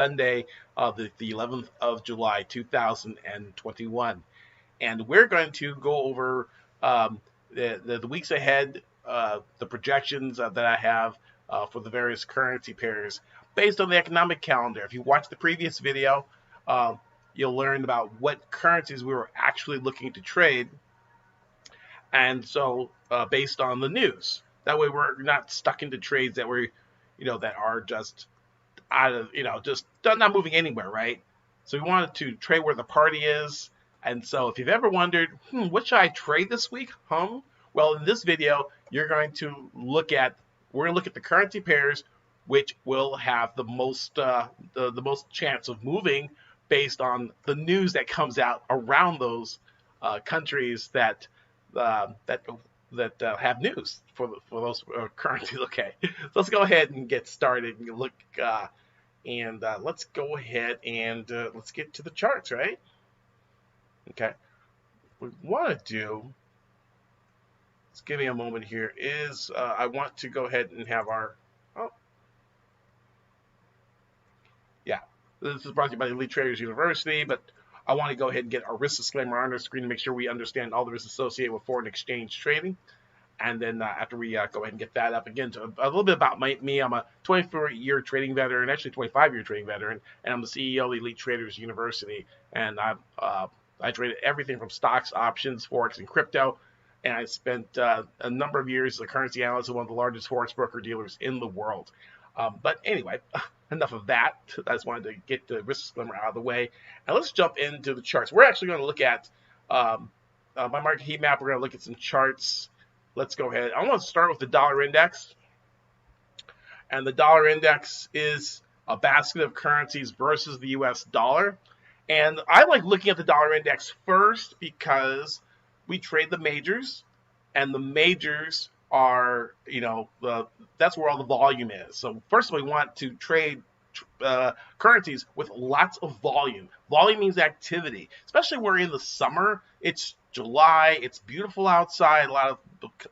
Sunday, the 11th of July, 2021. And we're going to go over the weeks ahead, the projections that I have for the various currency pairs based on the economic calendar. If you watch the previous video, you'll learn about what currencies we were actually looking to trade, and so based on the news. That way we're not stuck into trades that that are just out of, just not moving anywhere, right? So we wanted to trade where the party is. And so if you've ever wondered, what should I trade this week? Well, in this video, we're going to look at the currency pairs which will have the most chance of moving based on the news that comes out around those countries that have news for those currencies. Okay, so let's go ahead and get started and look. Let's go ahead and let's get to the charts, right? Okay, what we want to do, let's give me a moment here, is I want to go ahead and have our, this is brought to you by Elite Traders University, but I want to go ahead and get our risk disclaimer on our screen to make sure we understand all the risks associated with foreign exchange trading. And then after we go ahead and get that up, again, to a little bit about me. I'm a 24-year trading veteran, actually 25-year trading veteran, and I'm the CEO of Elite Traders University. And I traded everything from stocks, options, forex, and crypto. And I spent a number of years as a currency analyst at one of the largest forex broker dealers in the world. But anyway, enough of that. I just wanted to get the risk disclaimer out of the way. And let's jump into the charts. We're actually going to look at my market heat map. We're going to look at some charts. Let's go ahead. I want to start with the dollar index. And the dollar index is a basket of currencies versus the US dollar. And I like looking at the dollar index first because we trade the majors, and the majors are, that's where all the volume is. So first we want to trade currencies with lots of volume. Volume means activity, especially we're in the summer. It's July, it's beautiful outside. A lot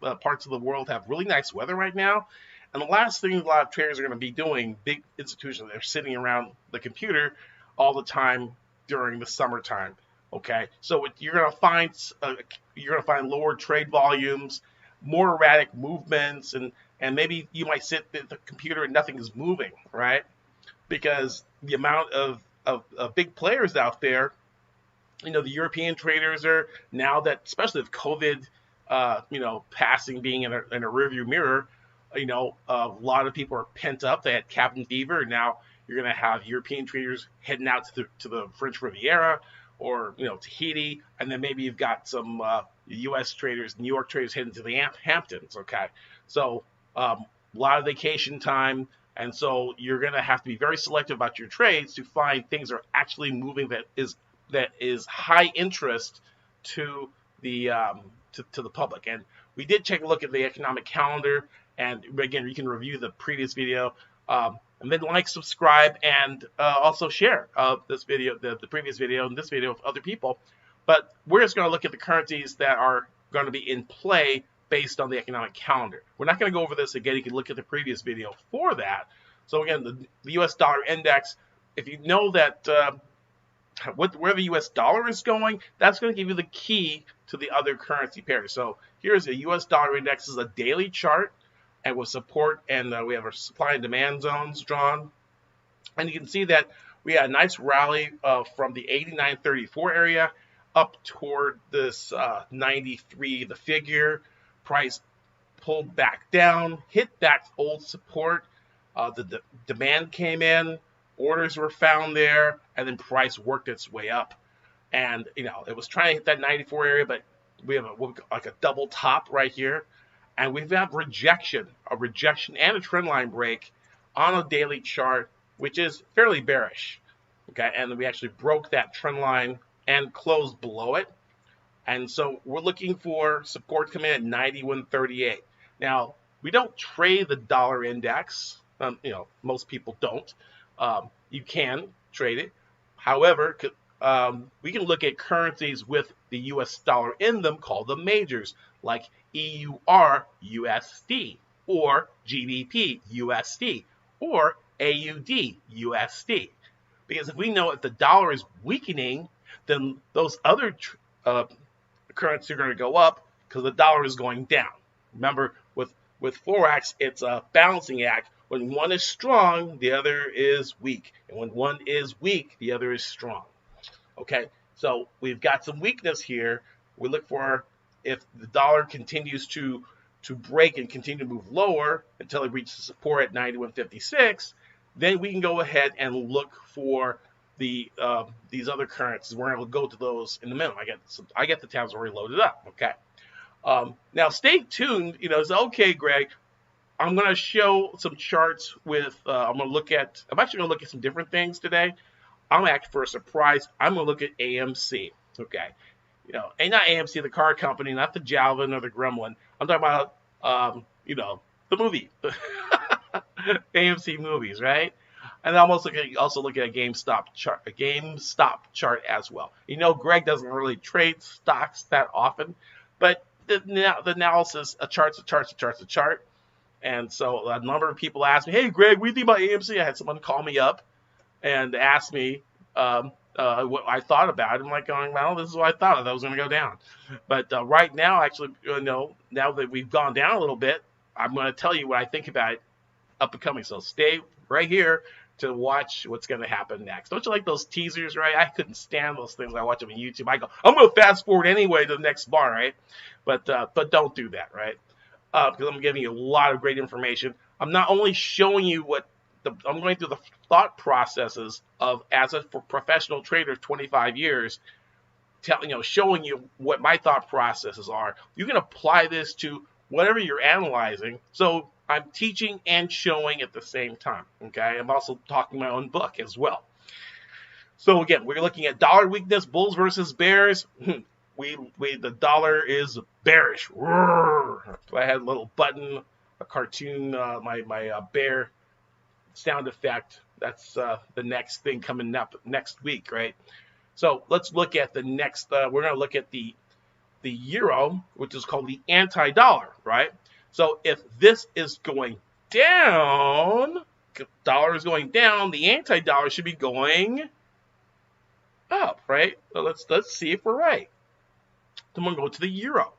of parts of the world have really nice weather right now. And the last thing a lot of traders are going to be doing, big institutions, they're sitting around the computer all the time during the summertime. Okay, so you're going to find lower trade volumes, more erratic movements, and maybe you might sit at the computer and nothing is moving, right? Because the amount of big players out there, the European traders are, now that, especially with COVID, passing, being in a rearview mirror, a lot of people are pent up. They had cabin fever, and now you're going to have European traders heading out to the French Riviera, or Tahiti, and then maybe you've got some U.S. traders, New York traders heading to the Hamptons. Okay, so a lot of vacation time, and so you're going to have to be very selective about your trades to find things that are actually moving that is high interest to the to the public. And we did take a look at the economic calendar, and again, you can review the previous video. And then like, subscribe, and also share this video, the previous video, and this video with other people. But we're just going to look at the currencies that are going to be in play based on the economic calendar. We're not going to go over this again. You can look at the previous video for that. So again, the US dollar index, if you know that where the US dollar is going, that's going to give you the key to the other currency pairs. So here's a US dollar index. This is a daily chart, and with support, and we have our supply and demand zones drawn. And you can see that we had a nice rally from the 89.34 area up toward this 93, the figure. Price pulled back down, hit that old support. The demand came in, orders were found there, and then price worked its way up. And, it was trying to hit that 94 area, but we have like a double top right here. And we've got a rejection and a trend line break on a daily chart, which is fairly bearish. Okay, and we actually broke that trend line and closed below it. And so we're looking for support coming in at 91.38. Now, we don't trade the dollar index. Most people don't. You can trade it. However, we can look at currencies with the US dollar in them, called the majors, like EURUSD or GBPUSD or AUDUSD. Because if we know if the dollar is weakening, then those other currencies are going to go up because the dollar is going down. Remember, with Forex, it's a balancing act. When one is strong, the other is weak. And when one is weak, the other is strong. Okay, so we've got some weakness here. We look for if the dollar continues to break and continue to move lower until it reaches support at 91.56, then we can go ahead and look for the these other currencies. We're going to go to those in a minute. I get the tabs already loaded up. Okay. Now stay tuned. You know, it's okay, Greg. I'm going to show some charts with. I'm actually going to look at some different things today. I'm actually, for a surprise, I'm going to look at AMC. Okay. You know, and not AMC, the car company, not the Javelin or the Gremlin. I'm talking about, you know, the movie, AMC movies, right? And I'm also looking at a GameStop chart as well. You know, Greg doesn't really trade stocks that often, but the analysis, a chart's a chart. And so a number of people asked me, "Hey, Greg, what do you think about AMC?" I had someone call me up and ask me what I thought about it. I'm like going, well, this is what I thought. That was going to go down. But right now, actually, you know, now that we've gone down a little bit, I'm going to tell you what I think about it up and coming. So stay right here to watch what's going to happen next. Don't you like those teasers, right? I couldn't stand those things. I watch them on YouTube. I go, I'm going to fast forward anyway to the next bar, right? But don't do that, right? Because I'm giving you a lot of great information. I'm not only showing you I'm going through the thought processes of, as a professional trader, 25 years, showing you what my thought processes are. You can apply this to whatever you're analyzing. So I'm teaching and showing at the same time. Okay, I'm also talking my own book as well. So again, we're looking at dollar weakness, bulls versus bears. The dollar is bearish. So I had a little button, a cartoon, my bear sound effect. That's the next thing coming up next week, right? So let's look at the next. We're going to look at the euro, which is called the anti-dollar, right? So if this is going down, dollar is going down, the anti-dollar should be going up, right? So let's see if we're right. Then we'll go to the euro.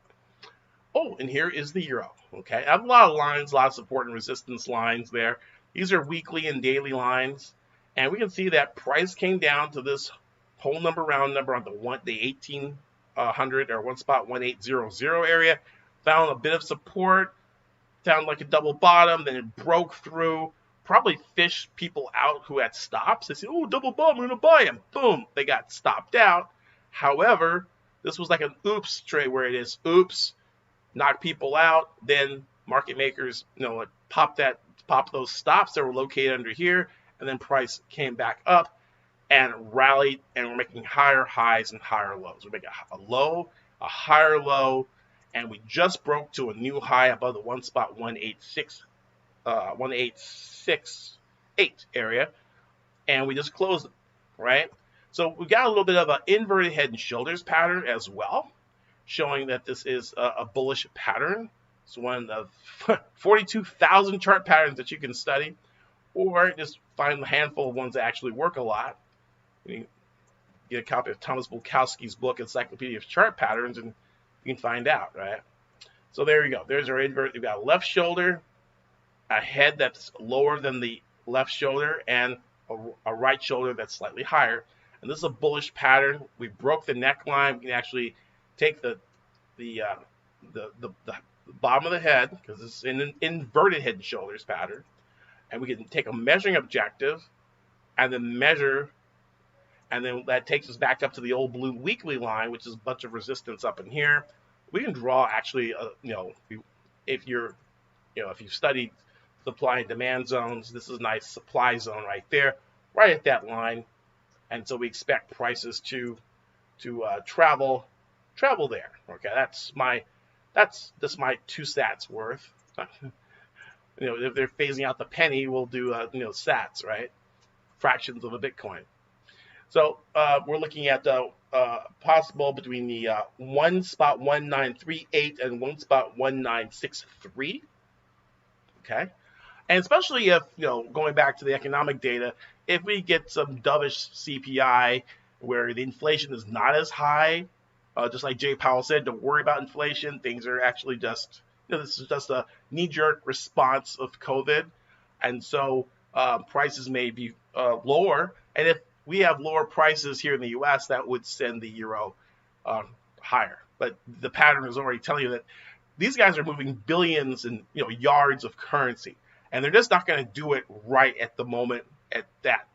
Oh, and here is the euro. Okay, I have a lot of lines, a lot of support and resistance lines there. These are weekly and daily lines, and we can see that price came down to this whole number, round number on the 1800 or 1.1800 area. Found a bit of support, found like a double bottom, then it broke through. Probably fished people out who had stops. They said, "Oh, double bottom, I'm gonna buy them." Boom, they got stopped out. However, this was like an oops trade where it is oops, knock people out. Then market makers, pop those stops that were located under here, and then price came back up and rallied, and we're making higher highs and higher lows. We're making a low, a higher low, and we just broke to a new high above the 1.1868 area, and we just closed it, right? So we got a little bit of an inverted head and shoulders pattern as well, showing that this is a bullish pattern. It's one of 42,000 chart patterns that you can study, or just find a handful of ones that actually work a lot. You get a copy of Thomas Bulkowski's book, Encyclopedia of Chart Patterns, and you can find out, right? So there you go. There's our invert. We've got a left shoulder, a head that's lower than the left shoulder, and a right shoulder that's slightly higher. And this is a bullish pattern. We broke the neckline. We can actually take the bottom of the head, because it's an inverted head and shoulders pattern, and we can take a measuring objective and then measure, and then that takes us back up to the old blue weekly line, which is a bunch of resistance up in here. We can draw actually, if you've studied supply and demand zones, this is a nice supply zone right there, right at that line, and so we expect prices to travel there. Okay, that's just my 2 sats worth. If they're phasing out the penny, we'll do sats, right? Fractions of a Bitcoin. So we're looking at possible between the 1.1938 and 1.1963. Okay, and especially if going back to the economic data, if we get some dovish CPI where the inflation is not as high, just like Jay Powell said, don't worry about inflation. Things are actually just, this is just a knee-jerk response of COVID. And so prices may be lower. And if we have lower prices here in the U.S., that would send the euro higher. But the pattern is already telling you that these guys are moving billions and yards of currency, and they're just not going to do it right at the moment at that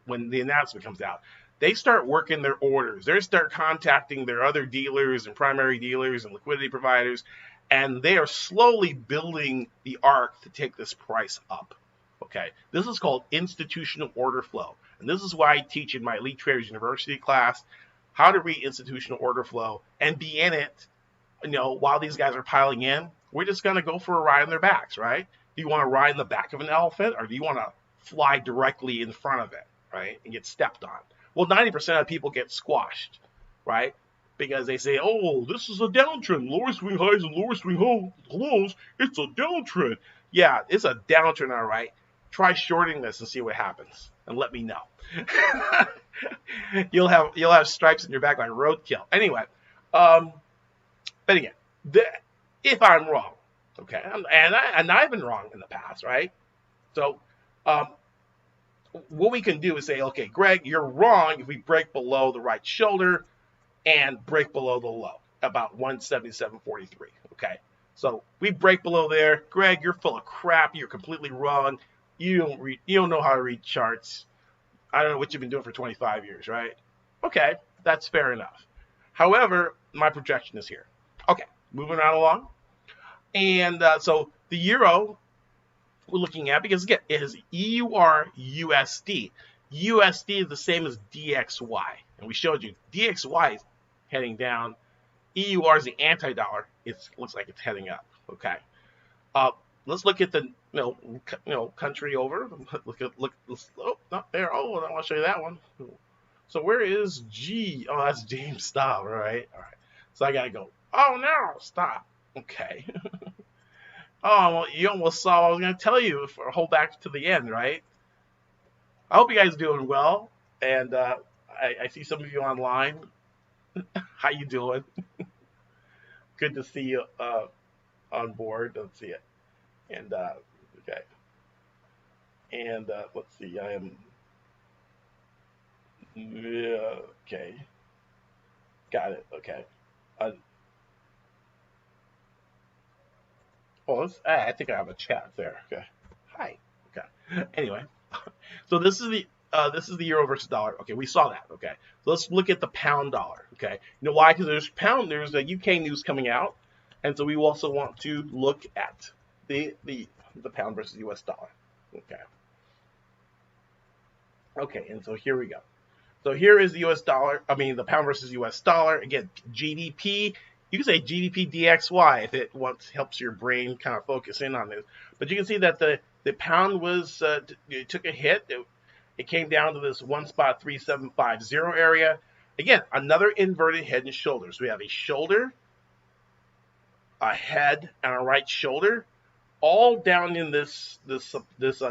when the announcement comes out. They start working their orders. They start contacting their other dealers and primary dealers and liquidity providers, and they are slowly building the arc to take this price up. Okay, this is called institutional order flow, and this is why I teach in my Elite Traders University class how to read institutional order flow and be in it. While these guys are piling in, we're just going to go for a ride on their backs, right? Do you want to ride in the back of an elephant, or do you want to fly directly in front of it, right, and get stepped on? Well, 90% of people get squashed, right? Because they say, oh, this is a downtrend, lower swing highs and lower swing lows. It's a downtrend. Yeah, it's a downtrend, all right. Try shorting this and see what happens, and let me know. You'll have stripes in your back like roadkill. Anyway, but again, if I'm wrong, okay, and I've been wrong in the past, right? So what we can do is say, okay, Greg, you're wrong if we break below the right shoulder and break below the low, about 177.43, okay? So we break below there. Greg, you're full of crap. You're completely wrong. You don't know how to read charts. I don't know what you've been doing for 25 years, right? Okay, that's fair enough. However, my projection is here. Okay, moving right along. And so the euro we're looking at, because again, it is EURUSD. USD is the same as DXY. And we showed you DXY is heading down. EUR is the anti-dollar. It looks like it's heading up. Okay. Let's look at the country over. Not there. Oh, I want to show you that one. So where is G? Oh, that's James. Stop. All right. So I gotta go. Oh no! Stop. Okay. Oh, well, you almost saw what I was gonna tell you. Hold back to the end, right? I hope you guys are doing well, and I see some of you online. How you doing? Good to see you on board. Let's see it. And okay. And let's see. I am. Yeah, okay. Got it. Okay. I think I have a chat there. Okay. Hi. Okay. Anyway, so this is the euro versus dollar. Okay, we saw that. Okay. So let's look at the pound dollar. Okay. You know why? Because there's a UK news coming out, and so we also want to look at the pound versus US dollar. Okay. Okay, and so here we go. So here is the US dollar, the pound versus US dollar. Again, GDP, you can say GDP DXY if it helps your brain kind of focus in on this. But you can see that the pound was, it took a hit. It came down to this 1.3750 area. Again, another inverted head and shoulders. We have a shoulder, a head, and a right shoulder, all down in this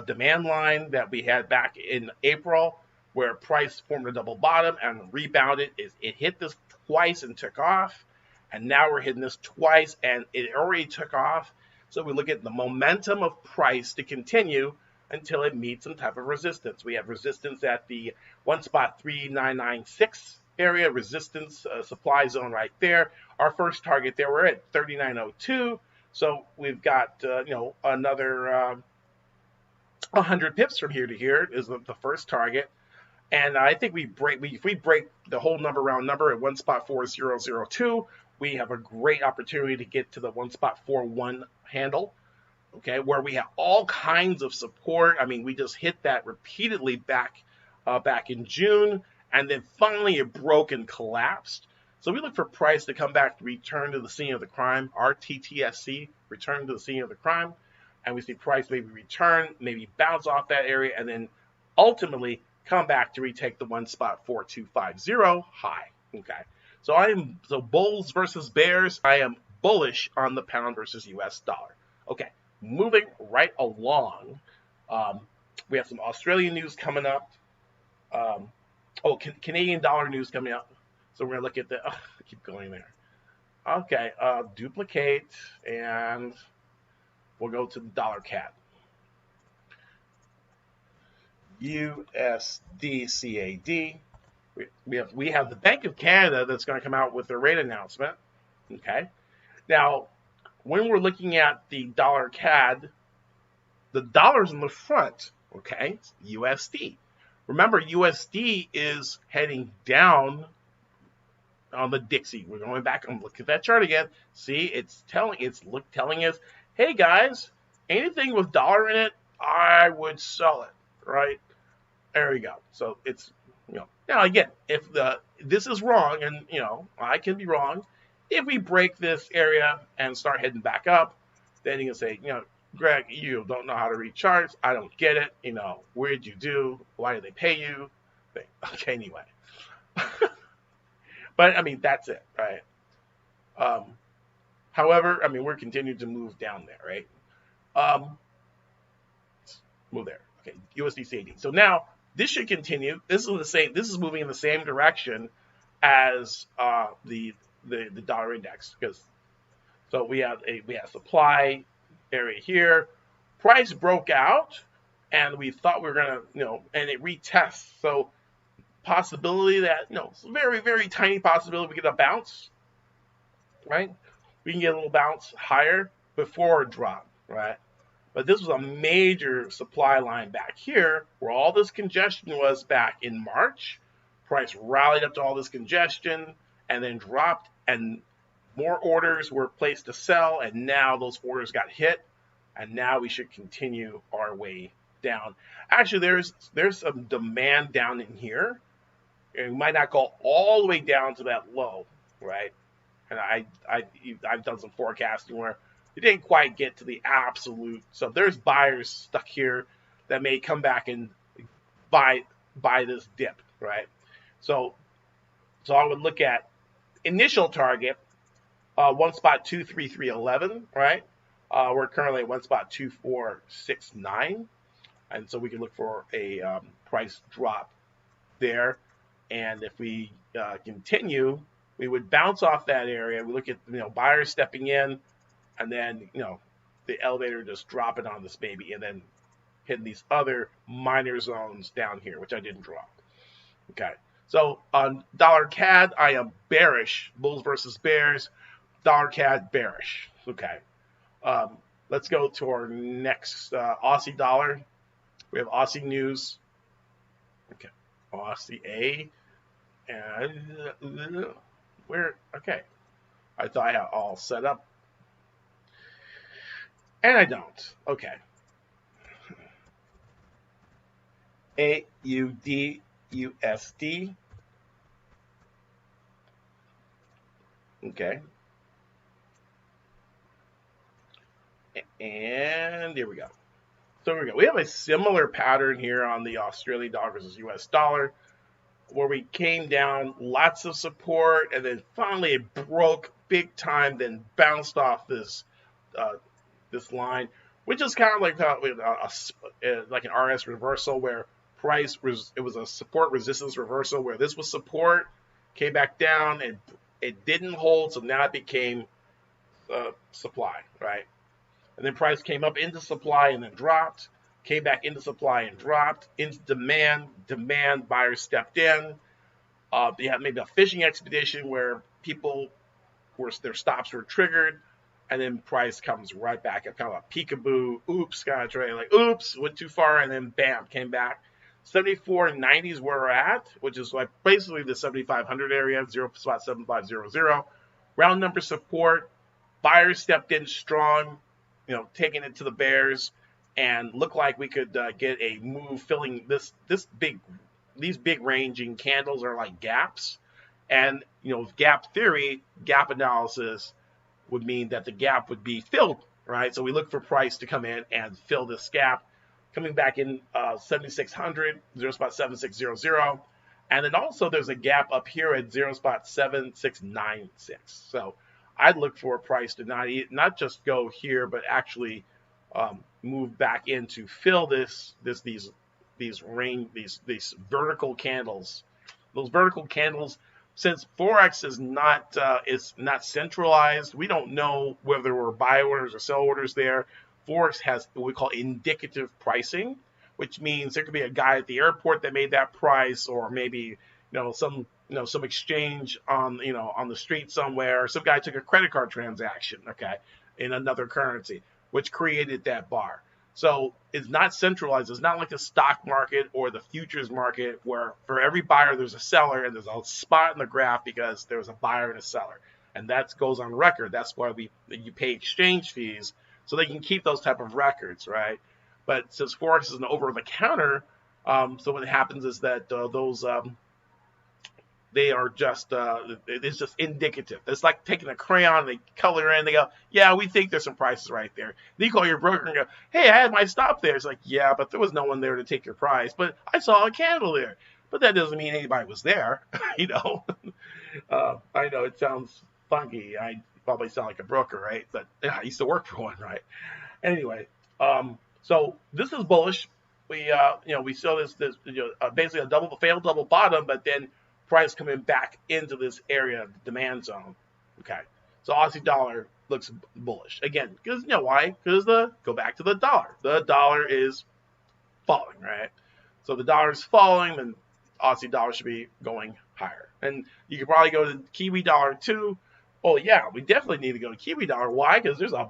demand line that we had back in April, where price formed a double bottom and rebounded. It hit this twice and took off, and now we're hitting this twice and it already took off. So we look at the momentum of price to continue until it meets some type of resistance. We have resistance at the 1.3996 area, resistance supply zone right there. Our first target there, we're at 39.02. So we've got another 100 pips from here to here is the first target. And I think if we break the whole round number at 1.4002, we have a great opportunity to get to the 1.41 handle, okay, where we have all kinds of support. We just hit that repeatedly back in June, and then finally it broke and collapsed. So we look for price to come back, to return to the scene of the crime, RTTSC, return to the scene of the crime, and we see price maybe return, maybe bounce off that area, and then ultimately come back to retake the 1.4250 high. Okay, so bulls versus bears. I am bullish on the pound versus US dollar. Okay, moving right along. We have some Australian news coming up. Canadian dollar news coming up. So we're going to look at the, keep going there. Okay, duplicate, and we'll go to the dollar CAD. USDCAD. We have the Bank of Canada that's going to come out with their rate announcement. Okay. Now, when we're looking at the dollar CAD, the dollar's in the front. Okay, it's USD. Remember, USD is heading down on the Dixie. We're going back and look at that chart again. See, it's telling us, hey guys, anything with dollar in it, I would sell it. Right? There we go. So it's, now again, if this is wrong, and I can be wrong, if we break this area and start heading back up, then you can say, Greg, you don't know how to read charts. I don't get it. What did you do? Why did they pay you? Okay, anyway. But I mean, that's it, right? However, I mean, we're continuing to move down there, right? Move there. Okay, USDCAD. So now this should continue. This is the same. This is moving in the same direction as the dollar index, because so we have supply area here. Price broke out, and we thought we were gonna, and it retests. So possibility that, it's a very, very tiny possibility we get a bounce, right? We can get a little bounce higher before a drop, right? But this was a major supply line back here where all this congestion was back in March. Price rallied up to all this congestion and then dropped, and more orders were placed to sell, and now those orders got hit, and now we should continue our way down. Actually, there's some demand down in here, and we might not go all the way down to that low, right? And I've done some forecasting where it didn't quite get to the absolute. So there's buyers stuck here that may come back and buy this dip, right? So I would look at initial target, 1.23311, right? We're currently at 1.2469, and so we can look for a price drop there. And if we continue, we would bounce off that area. We look at buyers stepping in, and then the elevator just dropping on this baby, and then hitting these other minor zones down here, which I didn't draw. Okay, so on dollar CAD, I am bearish. Bulls versus bears. Dollar CAD bearish. Okay, let's go to our next Aussie dollar. We have Aussie news. Okay, Aussie A. And where? Okay, I thought I had all set up, and I don't. Okay. AUDUSD. Okay. And here we go. So here we go. We have a similar pattern here on the Australian dollar versus US dollar, where we came down, lots of support, and then finally it broke big time, then bounced off this this line, which is kind of like an RS reversal, where it was a support resistance reversal, where this was support, came back down, and it didn't hold, so now it became supply, right? And then price came up into supply and then dropped, came back into supply and dropped, into demand, buyers stepped in. You have maybe a fishing expedition where their stops were triggered, and then price comes right back at kind of a peekaboo, oops, kind of trade, like oops, went too far, and then bam, came back. 74.90 is where we're at, which is like basically the 7,500 area, 0.7500. Round number support, buyers stepped in strong, taking it to the bears, and looked like we could get a move filling these big ranging candles are like gaps, and gap theory, gap analysis would mean that the gap would be filled, right? So we look for price to come in and fill this gap, coming back in 7,600, 0.7600, and then also there's a gap up here at 0.7696. So I'd look for a price to not just go here, but actually move back in to fill these vertical candles. Those vertical candles, since Forex is not centralized, we don't know whether there were buy orders or sell orders there. Forex has what we call indicative pricing, which means there could be a guy at the airport that made that price, or maybe some exchange on the street somewhere. Some guy took a credit card transaction, okay, in another currency, which created that bar. So it's not centralized. It's not like the stock market or the futures market where for every buyer there's a seller and there's a spot in the graph because there's a buyer and a seller. And that goes on record. That's why you pay exchange fees so they can keep those type of records, right? But since Forex is an over-the-counter, so what happens is that they are just, it's just indicative. It's like taking a crayon, they color in, they go, yeah, we think there's some prices right there. Then you call your broker and go, hey, I had my stop there. It's like, yeah, but there was no one there to take your price. But I saw a candle there. But that doesn't mean anybody was there, I know it sounds funky. I probably sound like a broker, right? But yeah, I used to work for one, right? Anyway, so this is bullish. We saw this basically a failed double bottom, but then price coming back into this area of the demand zone. Okay, so Aussie dollar looks bullish again because why? Because go back to the dollar. The dollar is falling, right? So the dollar is falling, then Aussie dollar should be going higher. And you could probably go to Kiwi dollar too. Oh yeah, we definitely need to go to Kiwi dollar. Why? Because there's a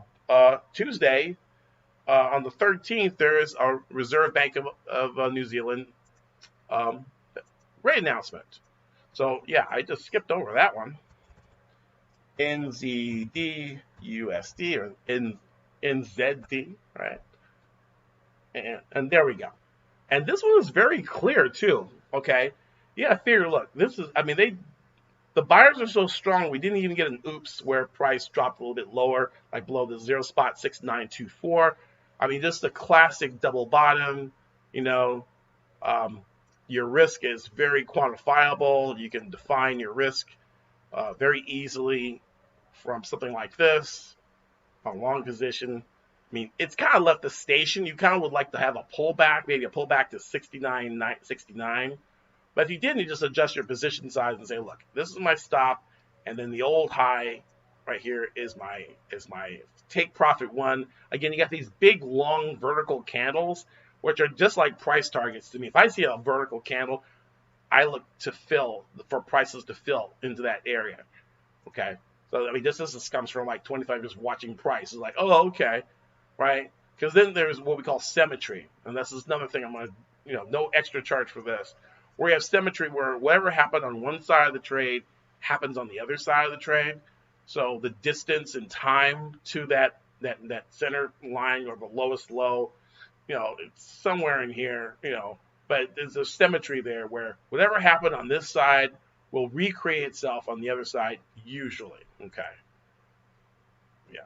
Tuesday on the 13th. There is a Reserve Bank of New Zealand rate announcement. So yeah, I just skipped over that one. NZDUSD or NZD, right? And there we go. And this one is very clear too. Okay, yeah, figure. Look, this is. I mean, the buyers are so strong. We didn't even get an oops where price dropped a little bit lower, like below the 0.6924. I mean, just the classic double bottom. Your risk is very quantifiable. You can define your risk very easily from something like this, a long position. I mean, it's kind of left the station. You kind of would like to have a pullback, maybe a pullback to 69.69. But if you didn't, you just adjust your position size and say, look, this is my stop, and then the old high right here is my take profit one. Again, you got these big, long vertical candles, which are just like price targets to me. If I see a vertical candle, I look for prices to fill into that area. Okay, so I mean, this comes from like 25 years watching price. It's like, oh, okay, right? Because then there's what we call symmetry, and this is another thing I'm gonna, no extra charge for this. Where you have symmetry, where whatever happened on one side of the trade happens on the other side of the trade. So the distance and time to that center line or the lowest low, it's somewhere in here, but there's a symmetry there where whatever happened on this side will recreate itself on the other side usually. Okay. Yeah.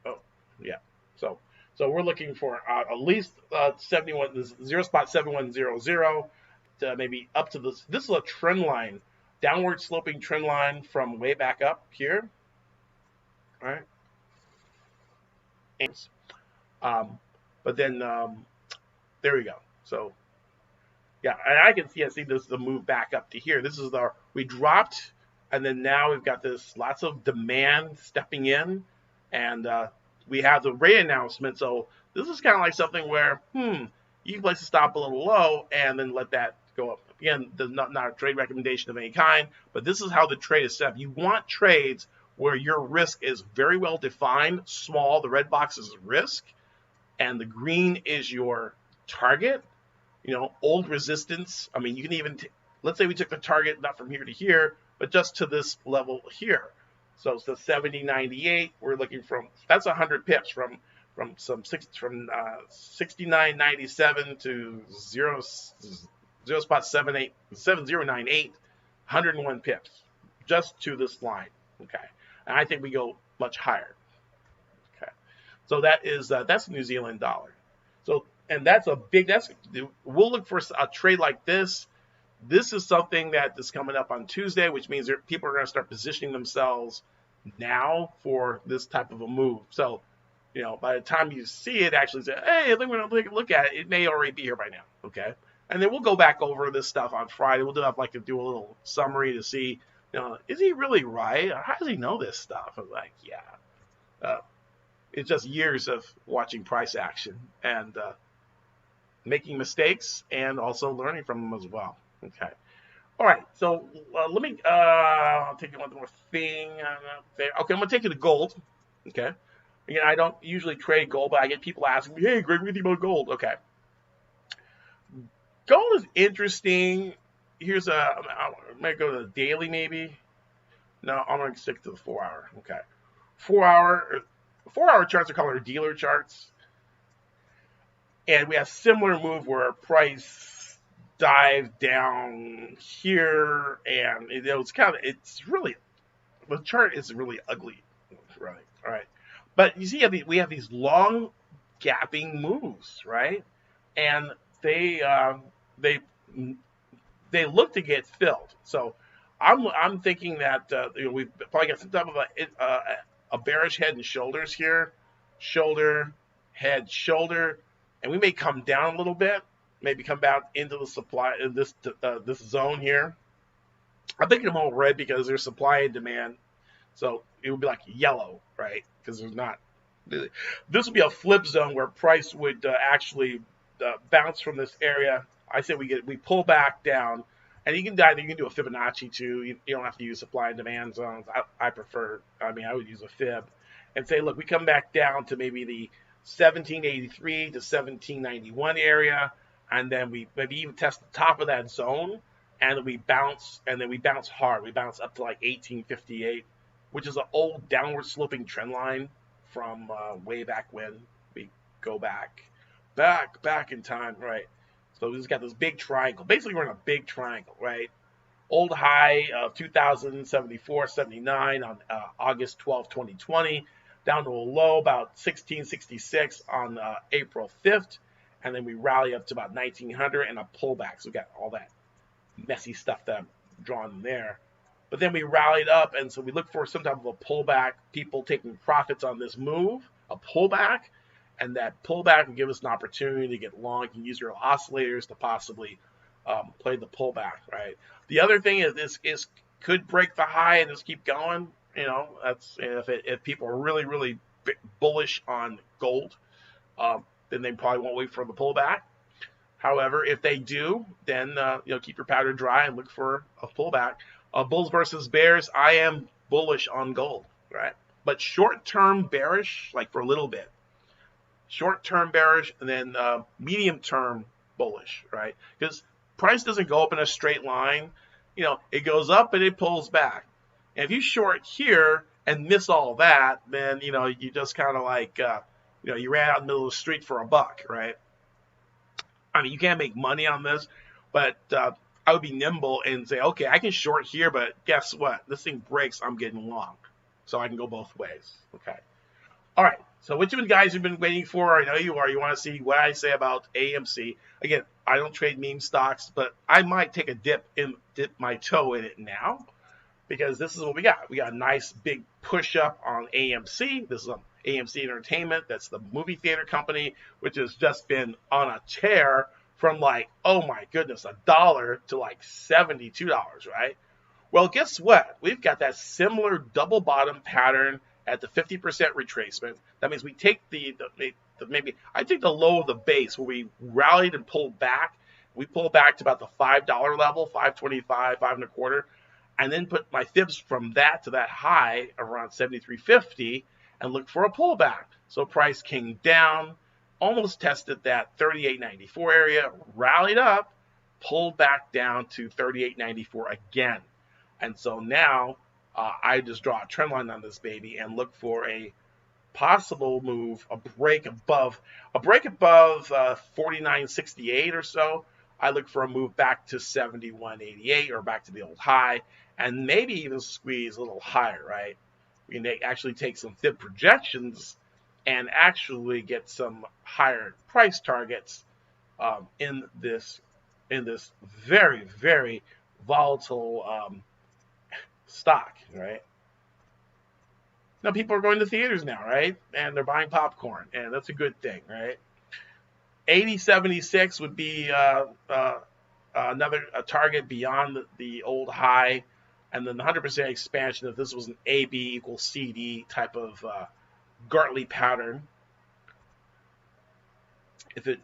Oh, yeah. So we're looking for at least 0.7100 to maybe up to this. This is a trend line, downward sloping trend line from way back up here. All right. But then there we go. So yeah, and I can see this the move back up to here. This is we dropped, and then now we've got this lots of demand stepping in, and we have the rate announcement. So this is kind of like something where you can place a stop a little low and then let that go up. Again, there's not a trade recommendation of any kind, but this is how the trade is set up. You want trades where your risk is very well defined, small. The red box is risk, and the green is your target. Old resistance. I mean, you can even let's say we took the target not from here to here, but just to this level here. So it's the 70.98. We're looking that's 100 pips from 69.97 to 0.7098, 101 pips just to this line. Okay, and I think we go much higher. Okay, so that's New Zealand dollar. So and we'll look for a trade like this. This is something that is coming up on Tuesday, which means people are going to start positioning themselves now for this type of a move. So You know, by the time you see it, actually say, hey, we're going to take a look at it, it may already be here by now. Okay. And then we'll go back over this stuff on Friday. We'll have like to do a little summary to see, you know, is he really right? Or how does he know this stuff? I'm like, yeah. It's just years of watching price action and making mistakes and also learning from them as well. Okay. All right. So let me I'll take you one more thing. Okay, I'm going to take you to gold. Okay. Again, I don't usually trade gold, but I get people asking me, hey, Greg, what do you think about gold? Okay. Gold is interesting. Here's I might go to the daily maybe. No, I'm going to stick to the 4 hour. Okay. 4 hour charts are called our dealer charts. And we have similar move where price dive down here, and it's really, the chart is really ugly, right? All right, but you see, we have these long gapping moves, right? And they look to get filled. So I'm thinking that we've probably got some type of a bearish head and shoulders here, shoulder, head, shoulder. And we may come down a little bit, maybe come back into the supply in this zone here. I'm thinking them all red because there's supply and demand. So it would be like yellow, right? Because there's not. This would be a flip zone where price would actually bounce from this area. I say we pull back down, and you can do a Fibonacci too. You don't have to use supply and demand zones. I prefer. I would use a fib, and say, look, we come back down to maybe the 1783 to 1791 area, and then we maybe even test the top of that zone, and then we bounce hard. We bounce up to like 1858, which is an old downward sloping trend line from way back when. We go back in time, right? So we just got this big triangle. Basically, we're in a big triangle, right? Old high of 2074.79 on August 12, 2020. Down to a low about 1666 on April 5th, and then we rally up to about 1900 and a pullback. So we got all that messy stuff that I'm drawn in there. But then we rallied up, and so we look for some type of a pullback, people taking profits on this move, a pullback, and that pullback will give us an opportunity to get long. You can use your oscillators to possibly play the pullback, right? The other thing is this could break the high and just keep going. You know, that's if people are really, really bullish on gold, then they probably won't wait for the pullback. However, if they do, then keep your powder dry and look for a pullback. Bulls versus bears, I am bullish on gold, right? But short-term bearish, like for a little bit. Short-term bearish, and then medium-term bullish, right? Because price doesn't go up in a straight line. You know, it goes up and it pulls back. And if you short here and miss all that, then, you just kind of like, you ran out in the middle of the street for $1, right? I mean, you can't make money on this, but I would be nimble and say, okay, I can short here, but guess what? This thing breaks, I'm getting long. So I can go both ways, okay? All right, so what you guys have been waiting for, I know you are. You want to see what I say about AMC. Again, I don't trade meme stocks, but I might take a dip my toe in it now. Because this is what we got. We got a nice big push up on AMC. This is AMC Entertainment. That's the movie theater company, which has just been on a tear from like, oh my goodness, $1 to like $72, right? Well, guess what? We've got that similar double bottom pattern at the 50% retracement. That means we take maybe I take the low of the base where we rallied and pulled back. We pull back to about the $5 level, 525, 5.25. And then put my fibs from that to that high around 73.50 and look for a pullback. So price came down, almost tested that 38.94 area, rallied up, pulled back down to 38.94 again. And so now I just draw a trend line on this baby and look for a possible move, a break above 49.68 or so. I look for a move back to 71.88 or back to the old high, and maybe even squeeze a little higher, right? We can actually take some fib projections and actually get some higher price targets in this very, very volatile stock, right? Now people are going to theaters now, right? And they're buying popcorn, and that's a good thing, right? 80.76 would be another target beyond the old high, and then the 100% expansion if this was an AB equals CD type of Gartley pattern. If it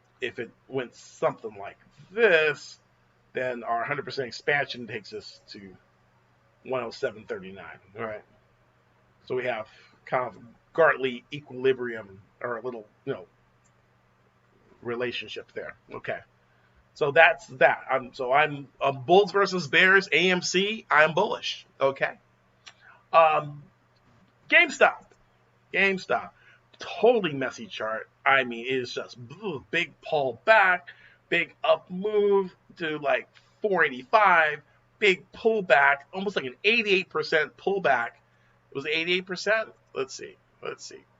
went something like this, then our 100% expansion takes us to 107.39. All right. So we have kind of Gartley equilibrium, or a little, relationship there. Okay. So that's that. I'm bulls versus bears. AMC. I'm bullish. Okay. GameStop. Totally messy chart. I mean, it is just big pull back, big up move to like 485, big pullback, almost like an 88% pullback. It was 88%. Let's see.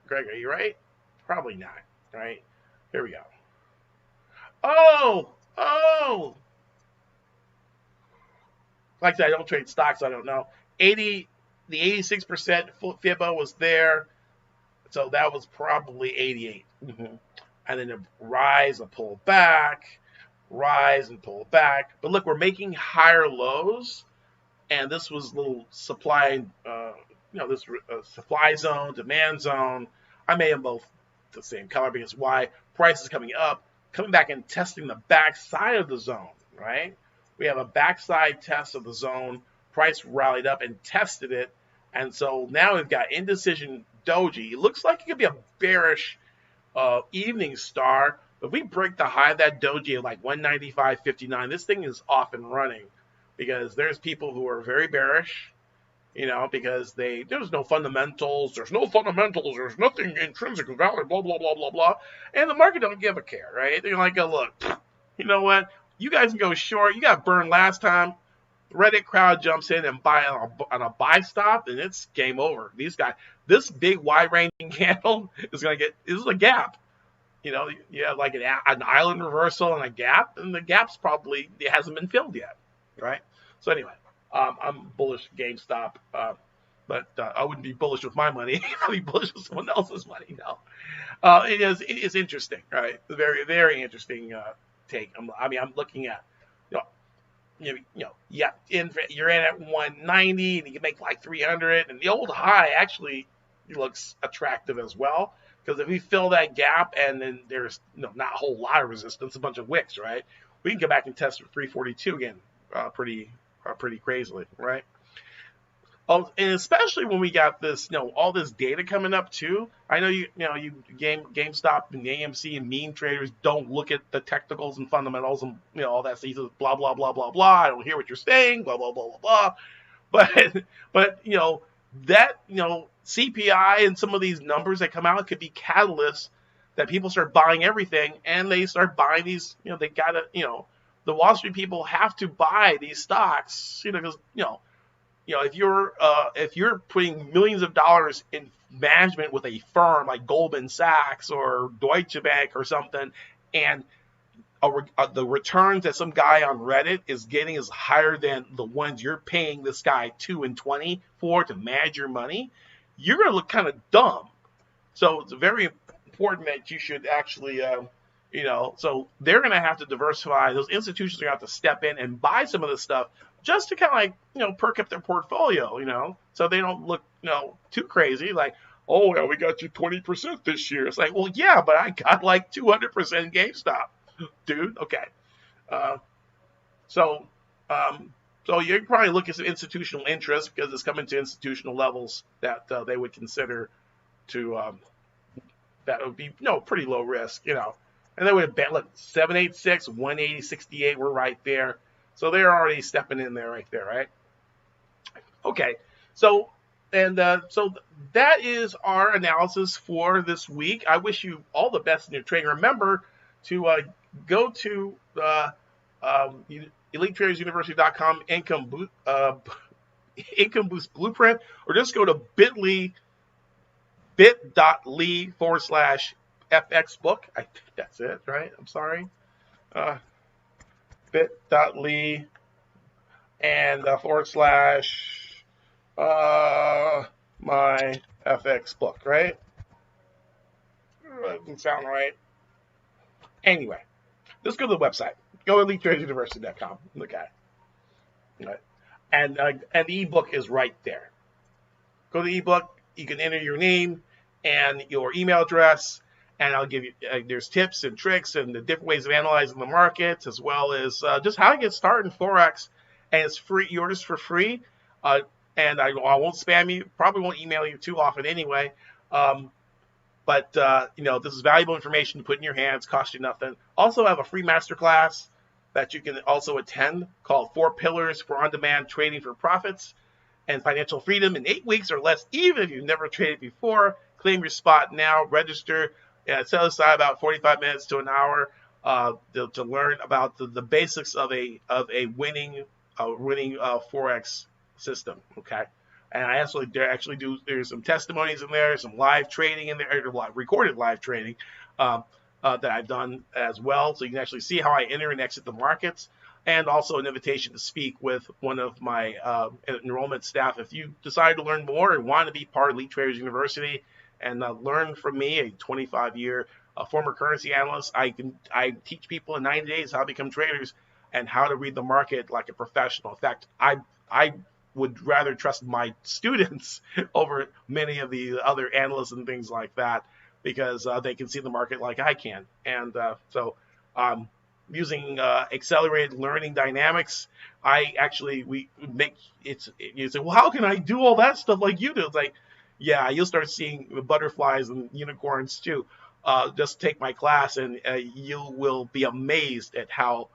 Greg, are you right? Probably not. Right. Here we go. Oh. Like I said, I don't trade stocks. I don't know. The 86% FIBA was there. So that was probably 88. And then a rise, a pull back, rise and pull back. But look, we're making higher lows. And this was a little supply, this supply zone, demand zone. I made them both the same color because why? Price is coming up, coming back and testing the backside of the zone, right? We have a backside test of the zone. Price rallied up and tested it. And so now we've got indecision doji. It looks like it could be a bearish evening star. But if we break the high of that doji at like 195.59, this thing is off and running because there's people who are very bearish, because there's no fundamentals. There's nothing intrinsic value, blah, blah, blah, blah, blah. And the market don't give a care, right? They're like, look, you know what? You guys can go short. You got burned last time. Reddit crowd jumps in and buy on a buy stop, and it's game over. These guys, this big wide-ranging candle is going to this is a gap. You have like an island reversal and a gap, and the gap's probably, it hasn't been filled yet, right? So anyway, I'm bullish GameStop, but I wouldn't be bullish with my money. I'd be bullish with someone else's money. No, it is interesting, right? Very, very interesting take. I'm looking at, you're in at 190 and you can make like 300, and the old high actually looks attractive as well, because if we fill that gap and then there's not a whole lot of resistance, a bunch of wicks, right? We can go back and test 342 again, pretty crazily, right? Oh, and especially when we got this, all this data coming up too. I know you GameStop and AMC and meme traders don't look at the technicals and fundamentals and all that stuff. Blah blah blah blah blah. I don't hear what you're saying. Blah blah blah blah blah. But that CPI and some of these numbers that come out could be catalysts that people start buying everything, and they start buying these. They gotta the Wall Street people have to buy these stocks. Because if you're putting millions of dollars in management with a firm like Goldman Sachs or Deutsche Bank or something, and the returns that some guy on Reddit is getting is higher than the ones you're paying this guy 2 and 20 for to manage your money, you're going to look kind of dumb. So it's very important that you should actually, so they're going to have to diversify. Those institutions are going to have to step in and buy some of this stuff just to kind of perk up their portfolio, so they don't look, too crazy. Like, oh, yeah, we got you 20% this year. It's like, well, yeah, but I got like 200% GameStop, dude. Okay. So you probably look at some institutional interest because it's coming to institutional levels that they would consider to, that would be, pretty low risk, And they would have bet, look, 786, 180.68, we're right there. So they're already stepping in there right there, right? Okay, so that is our analysis for this week. I wish you all the best in your trading. Remember to go to EliteTradersUniversity.com income boost blueprint, or just go to bit.ly/FXBook. I think that's it, right? I'm sorry. bit.ly and / My FX book, right? That doesn't sound right. Anyway, let's go to the website. Go to ELiteTradersUniversity.com. Look at it. Right? And the ebook is right there. Go to the ebook. You can enter your name and your email address, and I'll give you there's tips and tricks and the different ways of analyzing the markets, as well as just how to get started in Forex. And it's free. Yours for free. And I won't spam you. Probably won't email you too often anyway. But this is valuable information to put in your hands. Cost you nothing. Also, I have a free masterclass that you can also attend called 4 Pillars for On-Demand Trading for Profits and Financial Freedom in 8 weeks or less, even if you've never traded before. Claim your spot now. Register. Set aside about 45 minutes to an hour to learn about the basics of a winning Forex system. Okay. And I actually do. There's some testimonies in there, some live trading in there, recorded live trading that I've done as well. So you can actually see how I enter and exit the markets, and also an invitation to speak with one of my enrollment staff. If you decide to learn more and want to be part of Elite Traders University and learn from me, a 25-year former currency analyst, I teach people in 90 days how to become traders and how to read the market like a professional. In fact, I would rather trust my students over many of the other analysts and things like that, because they can see the market like I can. And so using accelerated learning dynamics, we make it's, you say, well, how can I do all that stuff like you do? It's like, yeah, you'll start seeing the butterflies and unicorns too. Just take my class, and you will be amazed at how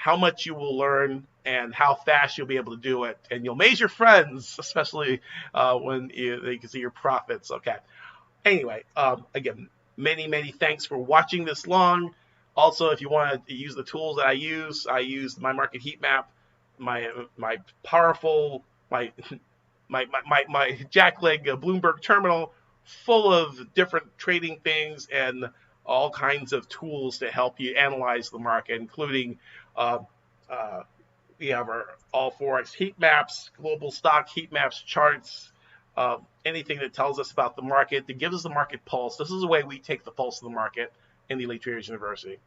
much you will learn and how fast you'll be able to do it. And you'll amaze your friends, especially when they can see your profits. Okay. Anyway, again, many thanks for watching this long. Also, if you want to use the tools that I use my market heat map, my powerful, my jackleg Bloomberg terminal full of different trading things and all kinds of tools to help you analyze the market, including we have our all Forex heat maps, global stock heat maps, charts, anything that tells us about the market, that gives us the market pulse. This is the way we take the pulse of the market in the Elite Traders University.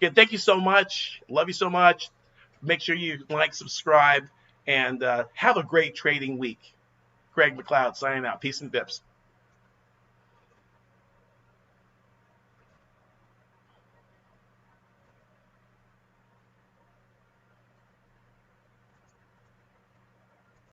Again, thank you so much. Love you so much. Make sure you like, subscribe, and have a great trading week. Greg McLeod signing out. Peace and pips.